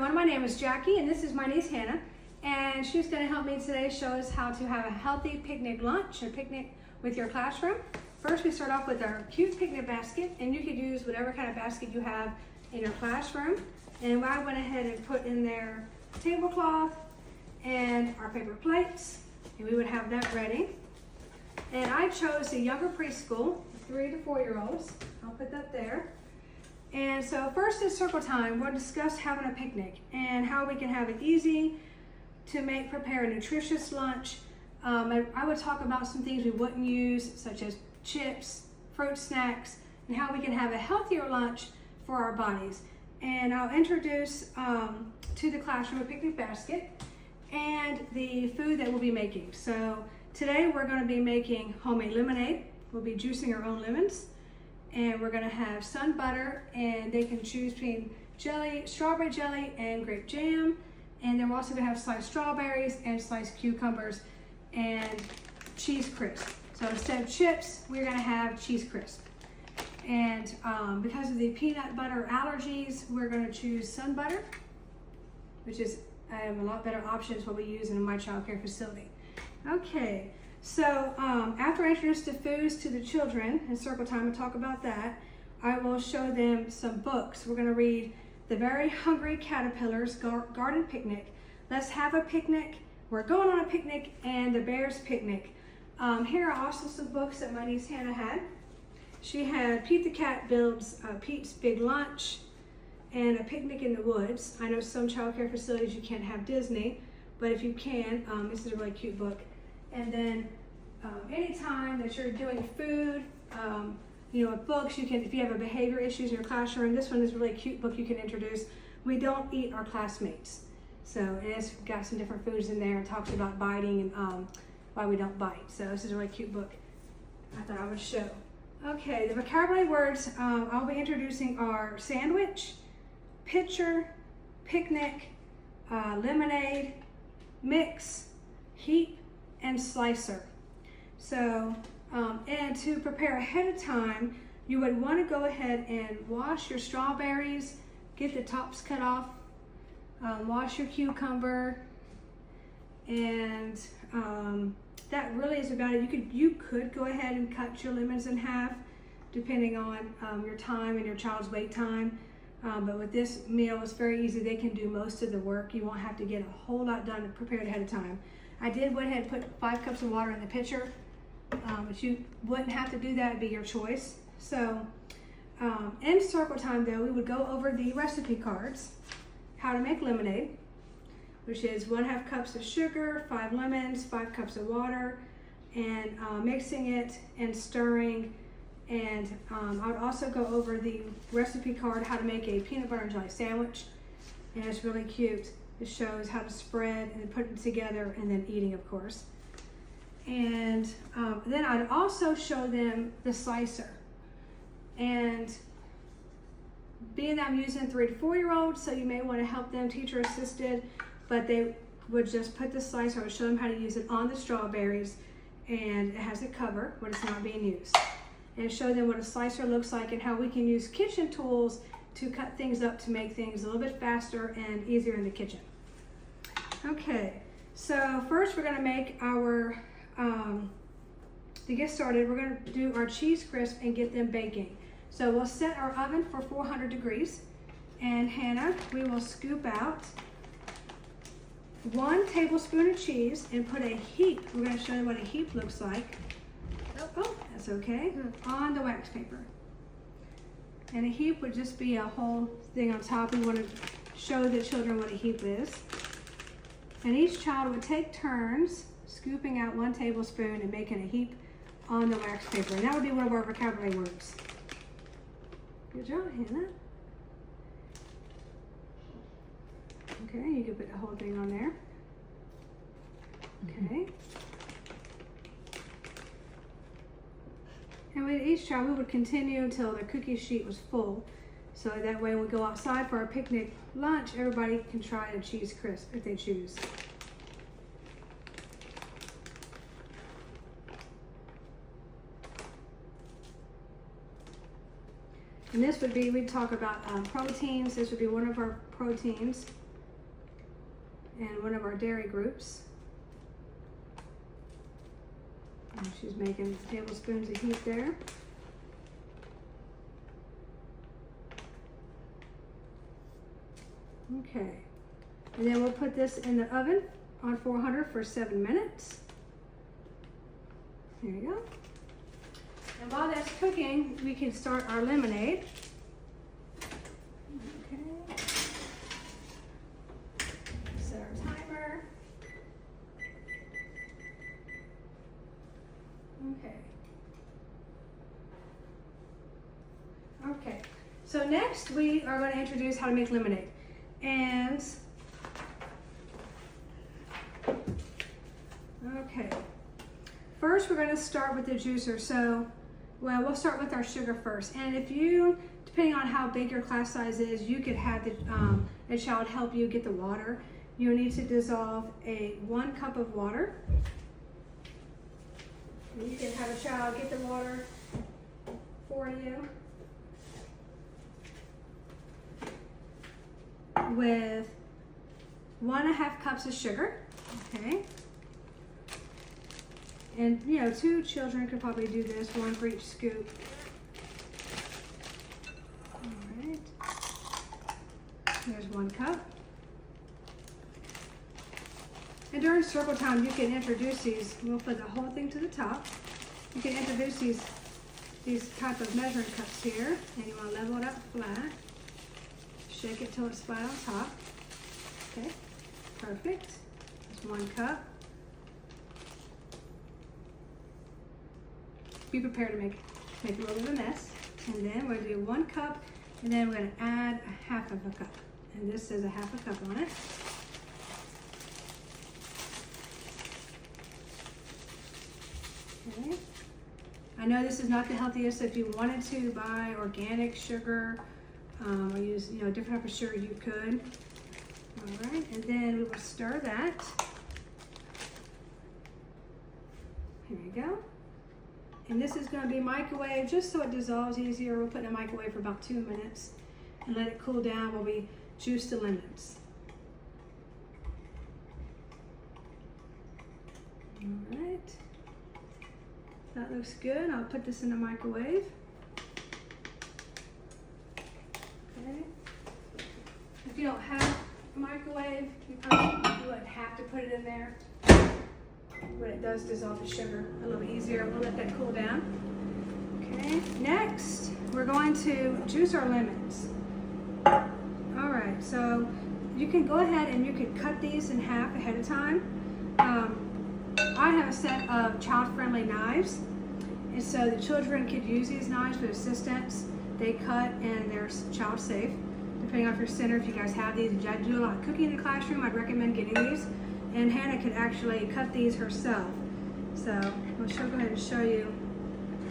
everyone, my name is Jackie and this is my niece Hannah, and she's going to help me today show us how to have a healthy picnic lunch or picnic with your classroom. First we start off with our cute picnic basket, and you could use whatever kind of basket you have in your classroom. And I went ahead and put in there tablecloth and our paper plates, and we would have that ready. And I chose the younger preschool, 3 to 4 year olds. I'll put that there. And so first is circle time. We'll discuss having a picnic and how we can have it easy to prepare a nutritious lunch. I would talk about some things we wouldn't use, such as chips, fruit snacks, and how we can have a healthier lunch for our bodies. And I'll introduce to the classroom a picnic basket and the food that we'll be making. So today we're going to be making homemade lemonade. We'll be juicing our own lemons. And we're going to have sun butter, and they can choose between jelly, strawberry jelly, and grape jam. And then we're also going to have sliced strawberries and sliced cucumbers and cheese crisp. So instead of chips, we're going to have cheese crisp. And because of the peanut butter allergies, we're going to choose sun butter, which is a lot better option is what we use in my child care facility. Okay. So after I introduce the foods to the children in circle time and talk about that, I will show them some books. We're going to read The Very Hungry Caterpillar's Garden Picnic, Let's Have a Picnic, We're Going on a Picnic, and The Bear's Picnic. Here are also some books that my niece Hannah had. She had Pete the Cat Builds Pete's Big Lunch and A Picnic in the Woods. I know some child care facilities you can't have Disney, but if you can, this is a really cute book. And then anytime that you're doing food, with books, you can, if you have a behavior issues in your classroom, this one is a really cute book you can introduce. We Don't Eat Our Classmates. So it's got some different foods in there and talks about biting and why we don't bite. So this is a really cute book I thought I would show. Okay, the vocabulary words I'll be introducing are sandwich, pitcher, picnic, lemonade, mix, heap, and slicer. So, and to prepare ahead of time, you would want to go ahead and wash your strawberries, get the tops cut off, wash your cucumber, and that really is about it. You could go ahead and cut your lemons in half, depending on your time and your child's wait time. But with this meal, it's very easy. They can do most of the work. You won't have to get a whole lot done and prepared ahead of time. I did went ahead and put 5 cups of water in the pitcher, but you wouldn't have to do that, it'd be your choice. So in circle time though, we would go over the recipe cards, how to make lemonade, which is 1/2 cups of sugar, 5 lemons, 5 cups of water, and mixing it and stirring. And I would also go over the recipe card, how to make a peanut butter and jelly sandwich, and it's really cute. It shows how to spread and put it together and then eating, of course. And then I'd also show them the slicer. And being that I'm using 3 to 4 year olds, so you may want to help them teacher assisted, but they would just put the slicer, I would show them how to use it on the strawberries, and it has a cover when it's not being used. And show them what a slicer looks like and how we can use kitchen tools to cut things up to make things a little bit faster and easier in the kitchen. Okay, so first we're going to make our, to get started, we're going to do our cheese crisp and get them baking. So we'll set our oven for 400 degrees, and Hannah, we will scoop out 1 tablespoon of cheese and put a heap, we're going to show you what a heap looks like. Oh, that's okay, on the wax paper. And a heap would just be a whole thing on top. We want to show the children what a heap is. And each child would take turns scooping out 1 tablespoon and making a heap on the wax paper. And that would be one of our vocabulary words. Good job, Hannah. Okay, you can put the whole thing on there. Okay. And with each child, we would continue until the cookie sheet was full. So that way when we go outside for our picnic lunch, everybody can try a cheese crisp if they choose. And this would be, we'd talk about proteins. This would be one of our proteins. and one of our dairy groups. And she's making tablespoons of heat there. Okay, and then we'll put this in the oven on 400 for 7 minutes. There you go. And while that's cooking, we can start our lemonade. Okay. Set our timer. Okay. Okay. So next we are going to introduce how to make lemonade. And okay. First we're going to start with the juicer. So, well, we'll start with our sugar first. And if you, depending on how big your class size is, you could have a child help you get the water. You need to dissolve 1 cup of water. And you can have a child get the water for you with 1.5 cups of sugar. Okay. And, you know, 2 children could probably do this, 1 for each scoop. All right. There's 1 cup. And during circle time, you can introduce these. We'll put the whole thing to the top. You can introduce these type of measuring cups here, and you want to level it up flat. Shake it till it's flat on top. Okay, perfect. That's 1 cup. Be prepared to make a little bit of a mess. And then we're going to do 1 cup, and then we're going to add 1/2 of a cup. And this says 1/2 cup on it. Okay. I know this is not the healthiest, so if you wanted to buy organic sugar or use, you know, a different type of sugar, you could. All right, and then we will stir that. Here we go. And this is going to be microwave just so it dissolves easier. We'll put it in the microwave for about 2 minutes and let it cool down while we juice the lemons. All right. That looks good. I'll put this in the microwave. Okay. If you don't have a microwave, you wouldn't have to put it in there. But it does dissolve the sugar a little easier. We'll let that cool down. Okay, next we're going to juice our lemons. All right, so you can go ahead and you can cut these in half ahead of time. I have a set of child-friendly knives, and so the children could use these knives with assistance. They cut and they're child safe. Depending on your center, if you guys have these, if you do a lot of cooking in the classroom, I'd recommend getting these. And Hannah could actually cut these herself. So I'll go ahead and show you.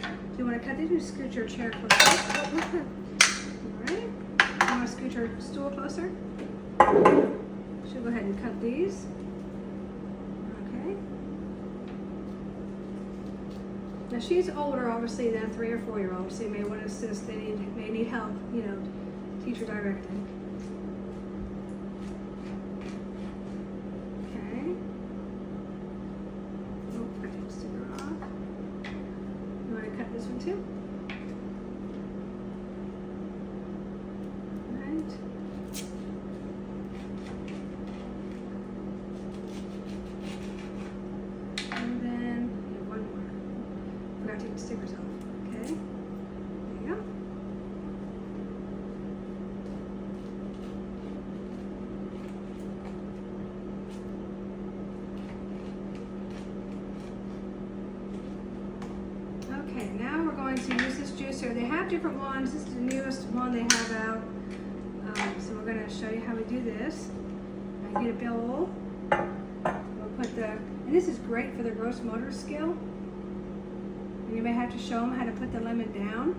Do you want to cut these? You scoot your chair closer. All right. You want to scoot your stool closer? She'll go ahead and cut these. Okay. Now she's older, obviously, than a 3 or 4 year old, so you may want to assist. They may need help, you know, teacher directing. Too. Right. And then one more. Forgot to take the stickers off. Okay. There you go. Okay, now we're going to use this juicer. They have different ones. This is the newest one they have out. So we're going to show you how we do this. I get a bowl. We'll put and this is great for the gross motor skill. And you may have to show them how to put the lemon down,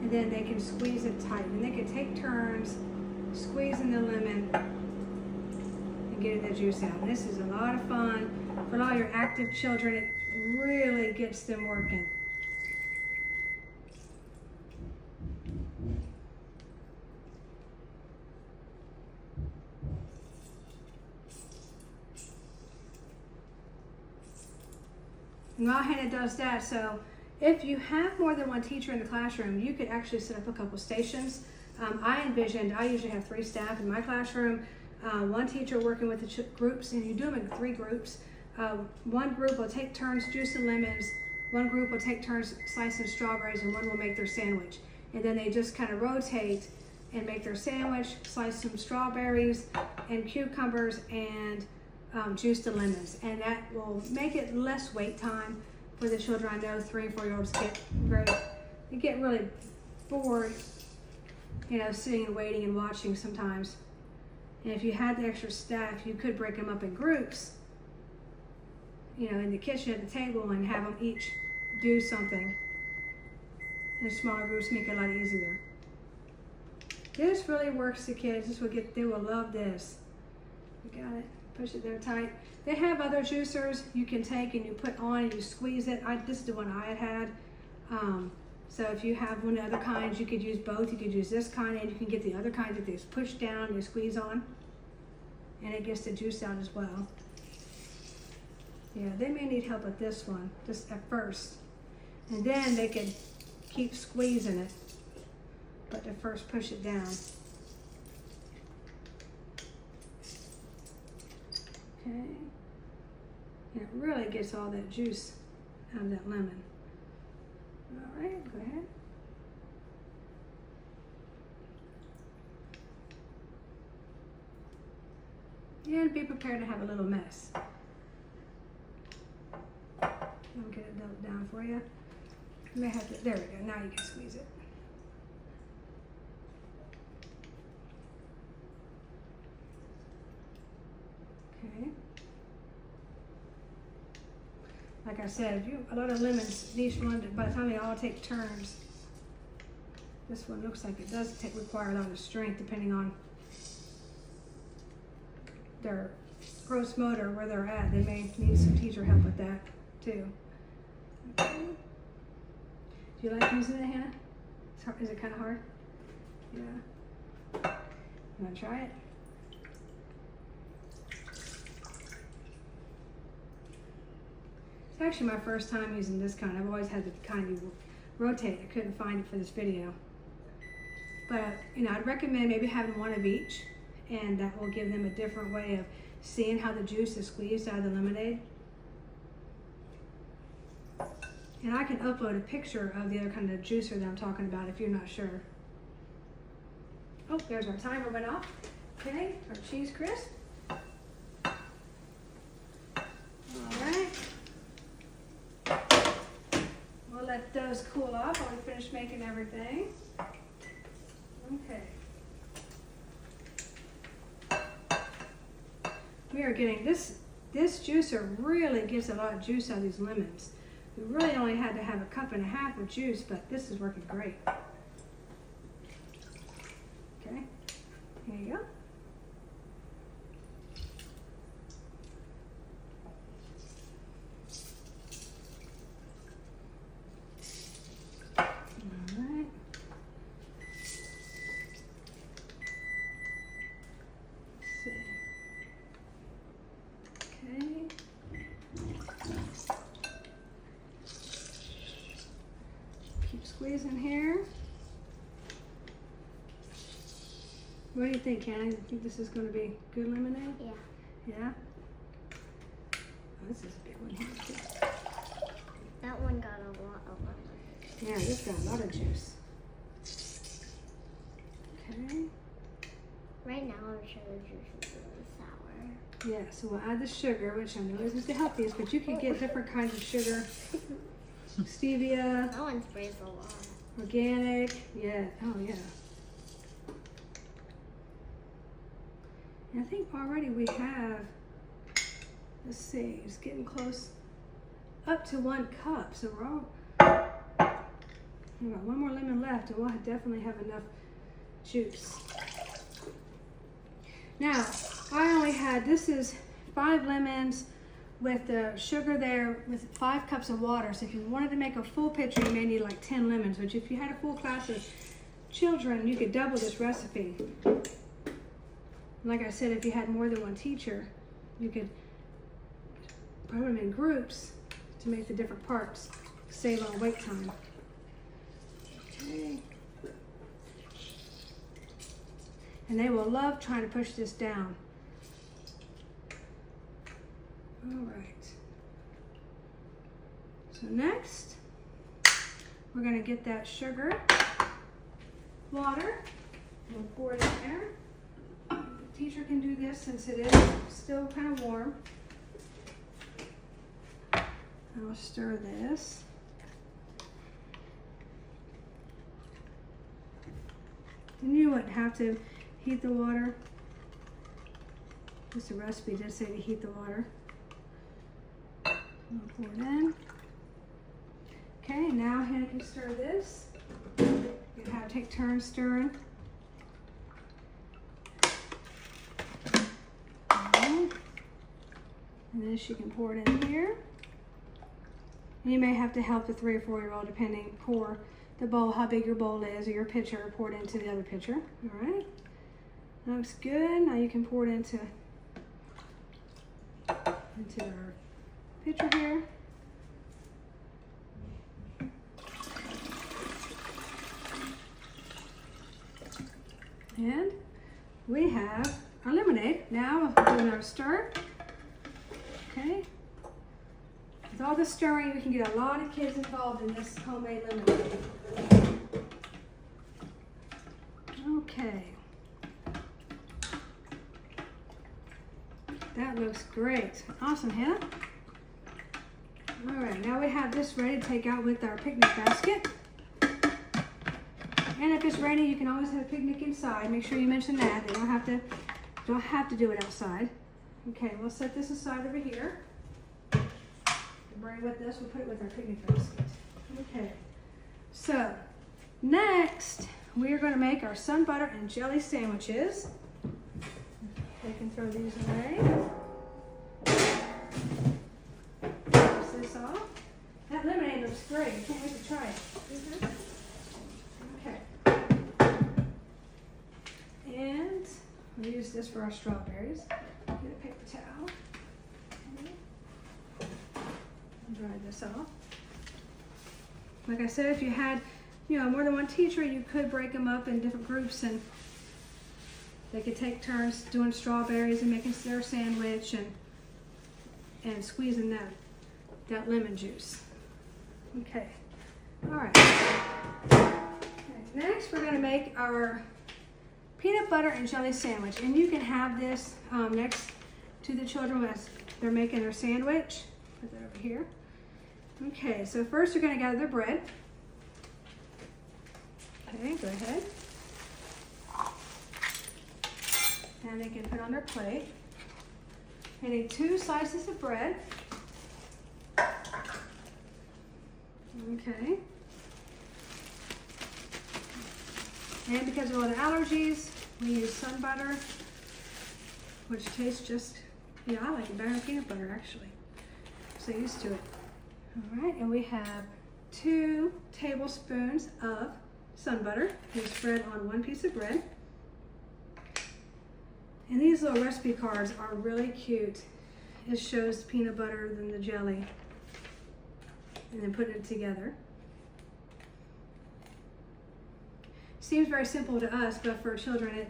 and then they can squeeze it tight. And they can take turns squeezing the lemon and getting the juice out. And this is a lot of fun. For all your active children, it really gets them working. And while Hannah does that, so if you have more than one teacher in the classroom, you could actually set up a couple stations. I usually have 3 staff in my classroom, 1 teacher working with the groups, and you do them in 3 groups. One group will take turns juicing lemons, one group will take turns slicing strawberries, and one will make their sandwich. And then they just kind of rotate and make their sandwich, slice some strawberries and cucumbers, and juice the lemons. And that will make it less wait time for the children. I know 3 and 4-year-olds get really bored, sitting and waiting and watching sometimes. And if you had the extra staff, you could break them up in groups, in the kitchen at the table, and have them each do something. And smaller groups make it a lot easier. This really works the kids. They will love this. You got it. Push it there tight. They have other juicers you can take and you put on and you squeeze it. This is the one I had. So if you have one of the other kinds, you could use both. You could use this kind, and you can get the other kind that they push down and you squeeze on. And it gets the juice out as well. Yeah, they may need help with this one, just at first. And then they can keep squeezing it. But to first push it down. Okay. And it really gets all that juice out of that lemon. All right, go ahead. And be prepared to have a little mess. I'll get it down for you. You may have to, there we go, now you can squeeze it. Okay. Like I said, a lot of lemons, each one, by the time they all take turns, this one looks like it does require a lot of strength depending on their gross motor, where they're at. They may need some teacher help with that too. Okay. Do you like using it, Hannah? Is it kind of hard? Yeah. You want to try it? It's actually my first time using this kind. I've always had the kind you rotate. I couldn't find it for this video. But, I'd recommend maybe having one of each, and that will give them a different way of seeing how the juice is squeezed out of the lemonade. And I can upload a picture of the other kind of juicer that I'm talking about if you're not sure. Oh, there's our timer went off. Okay, our cheese crisp. All right. We'll let those cool off while we finish making everything. Okay. We are getting this juicer really gets a lot of juice out of these lemons. We really only had to have 1.5 cups of juice, but this is working great. Okay, here you go. All right. Let's see. Okay. Keep squeezing here. What do you think, Hannah? You think this is going to be good lemonade? Yeah. Yeah? Oh, this is a big one here, too. That one got a lot of lemon. Yeah, this got a lot of juice. Okay. Right now, I'm sure the juice is really sour. Yeah, so we'll add the sugar, which I know isn't the healthiest, but you can get different kinds of sugar. Stevia, That one sprays a lot. organic, yeah, oh yeah. And I think already we have, let's see, it's getting close, up to 1 cup. So we're all, we've got 1 more lemon left and we'll definitely have enough juice. Now, I only had, this is 5 lemons with the sugar there with 5 cups of water. So if you wanted to make a full pitcher, you may need like 10 lemons, which if you had a full class of children, you could double this recipe. Like I said, if you had more than 1 teacher, you could put them in groups to make the different parts, save on wait time. Okay. And they will love trying to push this down. All right. So next, we're gonna get that sugar, water, we'll pour it in there. The teacher can do this since it is still kind of warm. I'll stir this. And you wouldn't have to heat the water. Just the recipe does say to heat the water. I'll pour it in. Okay, now Hannah can stir this. You have to take turns stirring. And then she can pour it in here. And you may have to help the 3 or 4-year-old depending, pour the bowl, how big your bowl is, or your pitcher, pour it into the other pitcher. All right, looks good. Now you can pour it into our pitcher here. And we have our lemonade. Now we'll do another stir. Okay. With all the stirring, we can get a lot of kids involved in this homemade lemonade. Okay. That looks great. Awesome, Hannah. All right, now we have this ready to take out with our picnic basket. And if it's rainy, you can always have a picnic inside. Make sure you mention that. They don't have to do it outside. Okay, we'll set this aside over here. Bring with this, we'll put it with our picnic basket. Okay, so next we are going to make our sun butter and jelly sandwiches. I can throw these away. Close this off. That lemonade looks great. I can't wait to try it. Okay. And we'll use this for our strawberries. Get a paper towel. Dry this off. Like I said, if you had, more than one teacher, you could break them up in different groups and they could take turns doing strawberries and making their sandwich and squeezing that lemon juice. Okay. All right. Next, we're going to make our peanut butter and jelly sandwich, and you can have this next to the children as they're making their sandwich. Put that over here. Okay, so first you're going to gather their bread. Okay, go ahead. And they can put on their plate. I need 2 slices of bread. Okay. And because of all the allergies, we use sun butter, which tastes just, I like it better than peanut butter actually. So used to it. All right, and we have 2 tablespoons of sun butter. You spread on 1 piece of bread. And these little recipe cards are really cute. It shows peanut butter than the jelly, and then put it together. Seems very simple to us, but for children,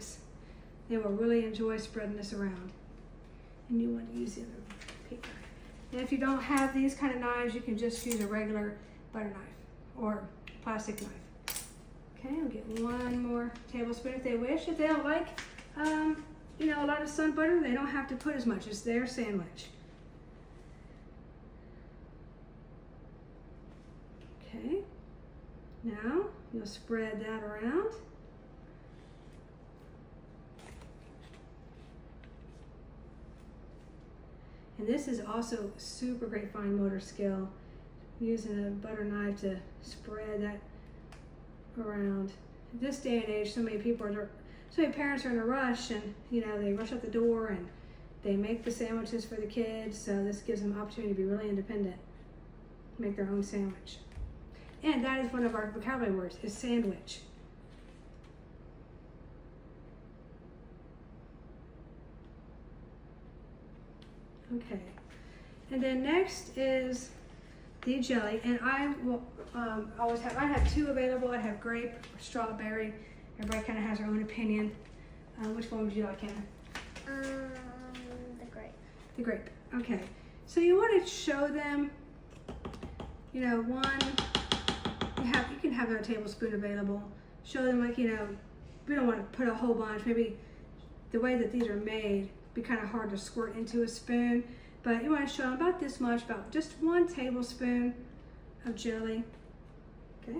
they will really enjoy spreading this around. And you want to use the other paper. And if you don't have these kind of knives, you can just use a regular butter knife or plastic knife. Okay, I'll get 1 more tablespoon if they wish. If they don't like, a lot of sun butter, they don't have to put as much. It's their sandwich. Okay, now you'll spread that around. And this is also super great fine motor skill, using a butter knife to spread that around. This day and age, so many parents are in a rush, and they rush out the door and they make the sandwiches for the kids. So this gives them an opportunity to be really independent, make their own sandwich. And that is one of our vocabulary words, is sandwich. Okay, and then next is the jelly, and I will always have, I have two available. I have grape, strawberry. Everybody kind of has their own opinion. Which one would you like, Hannah? The grape. The grape. Okay. So you want to show them, you know, one, you can have a tablespoon available. Show them, like, you know, we don't want to put a whole bunch. Maybe the way that these are made, be kind of hard to squirt into a spoon. But you want to show them about this much, about just 1 tablespoon of jelly. Okay.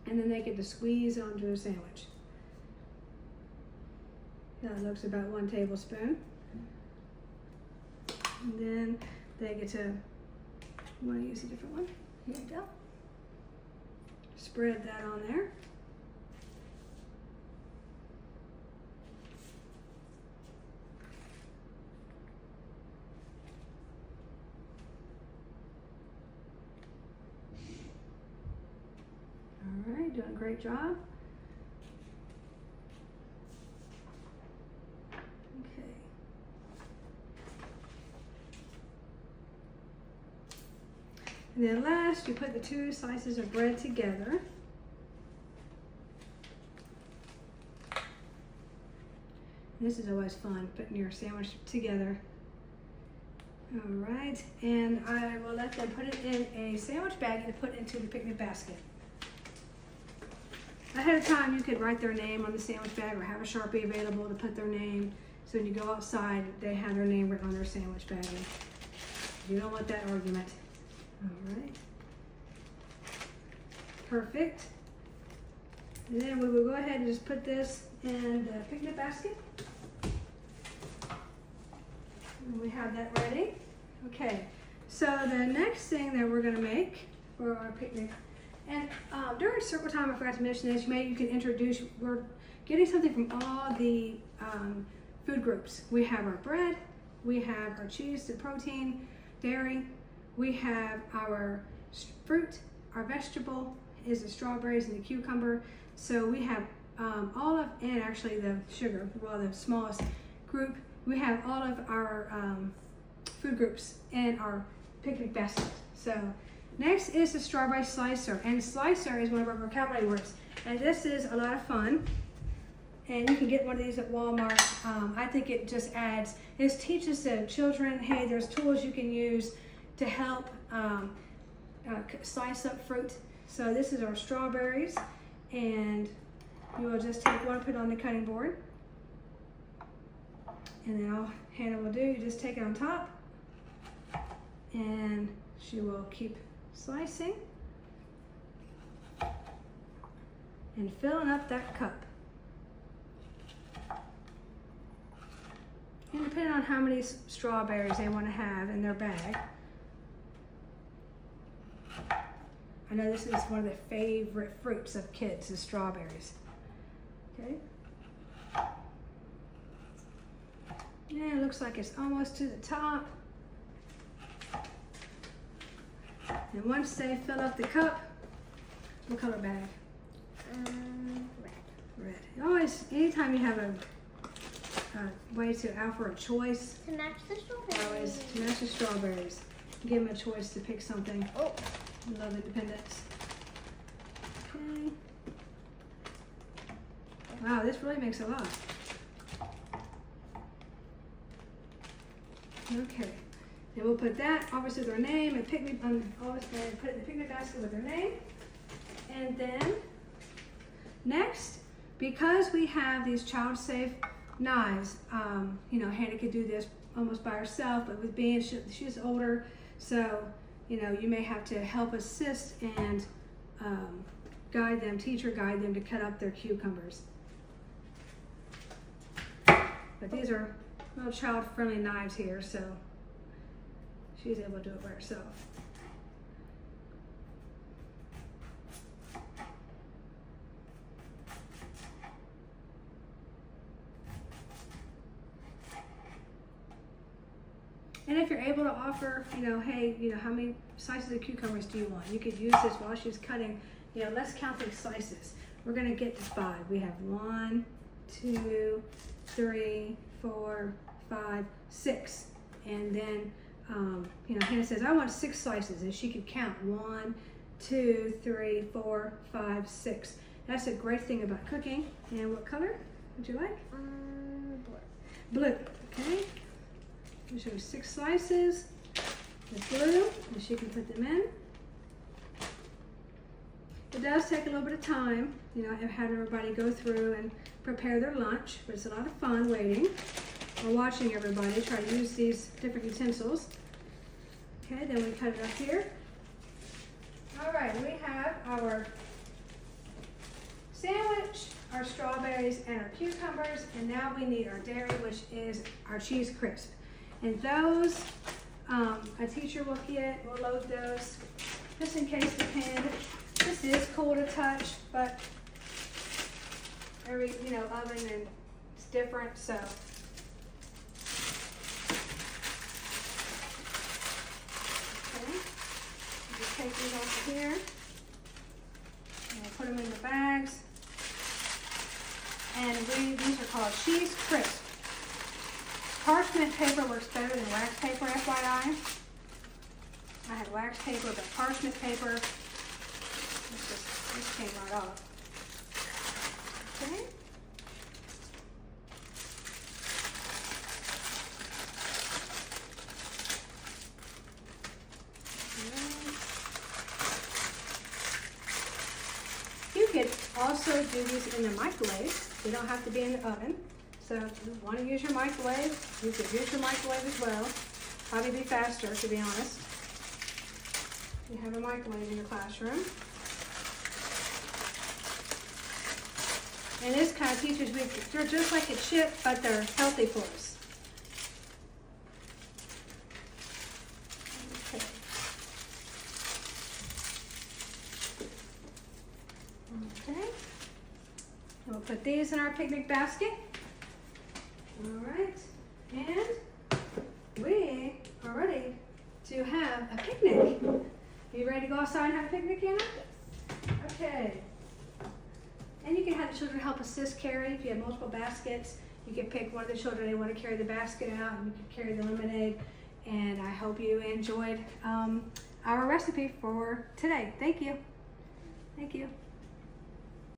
And then they get to squeeze it onto a sandwich. That looks about 1 tablespoon. And then they get to, you want to use a different one? Here you go. Spread that on there. All right, doing a great job. Okay. And then last, you put the 2 slices of bread together. This is always fun, putting your sandwich together. All right, and I will let them put it in a sandwich bag and put it into the picnic basket. Ahead of time, you could write their name on the sandwich bag or have a Sharpie available to put their name. So when you go outside, they have their name written on their sandwich bag. You don't want that argument. All right. Perfect. And then we will go ahead and just put this in the picnic basket. And we have that ready. Okay, so the next thing that we're gonna make for our picnic, and during circle time, I forgot to mention this, you can introduce, we're getting something from all the food groups. We have our bread, we have our cheese, the protein, dairy, we have our fruit, our vegetable is the strawberries and the cucumber. So we have all of, and actually the sugar, well, the smallest group, we have all of our food groups in our picnic basket. So next is the strawberry slicer, and slicer is one of our vocabulary words, and this is a lot of fun, and you can get one of these at Walmart. I think it just adds, it teaches the children, hey, there's tools you can use to help slice up fruit. So this is our strawberries, and you will just take one, put it on the cutting board, and then all Hannah will do, you just take it on top, and she will keep slicing and filling up that cup. And depending on how many strawberries they want to have in their bag. I know this is one of the favorite fruits of kids, is strawberries. Okay. And it looks like it's almost to the top. And once they fill up the cup, what color bag? Red. Red. Always, anytime you have a way to offer a choice, To match the strawberries. always to match the strawberries. Give them a choice to pick something. Oh. Love independence. Okay. Wow, this really makes a lot. Okay. And we'll put that obviously with their name and picnic, always put it in the picnic basket with their name. And then next, because we have these child-safe knives, you know, Hannah could do this almost by herself, but with being she's older, so you know, you may have to help assist and guide them to cut up their cucumbers. But these are little child-friendly knives here, so she's able to do it by herself. And if you're able to offer, you know, hey, you know, how many slices of cucumbers do you want? You could use this while she's cutting. You know, let's count the slices. We're gonna get to 5. We have 1, 2, 3, 4, 5, 6. And then you know, Hannah says, I want 6 slices, and she could count 1, 2, 3, 4, 5, 6. That's a great thing about cooking. And what color would you like? Blue. Blue, okay. I'll show you 6 slices with blue, and she can put them in. It does take a little bit of time, you know, having everybody go through and prepare their lunch, but it's a lot of fun waiting or watching everybody try to use these different utensils. Okay, then we cut it up here. All right, we have our sandwich, our strawberries, and our cucumbers, and now we need our dairy, which is our cheese crisp. And those, a teacher will get, we'll load those, just in case the pan, this is cool to touch, but every, you know, oven and it's different, so. Okay, just take these off of here, and we'll put them in the bags. And these are called cheese crisp. Parchment paper works better than wax paper, FYI. I had wax paper, but parchment paper, this came right off. Okay. You could also do these in the microwave. They don't have to be in the oven. So if you want to use your microwave, you could use your microwave as well. Probably be faster, to be honest. You have a microwave in your classroom. And this kind of teaches me, they're just like a chip, but they're healthy for us. Okay. Okay. And we'll put these in our picnic basket. All right. And we are ready to have a picnic. You ready to go outside and have a picnic, Hannah? Okay. And you can have the children help assist carry. If you have multiple baskets, you can pick one of the children they want to carry the basket out, and you can carry the lemonade. And I hope you enjoyed our recipe for today. Thank you. Thank you.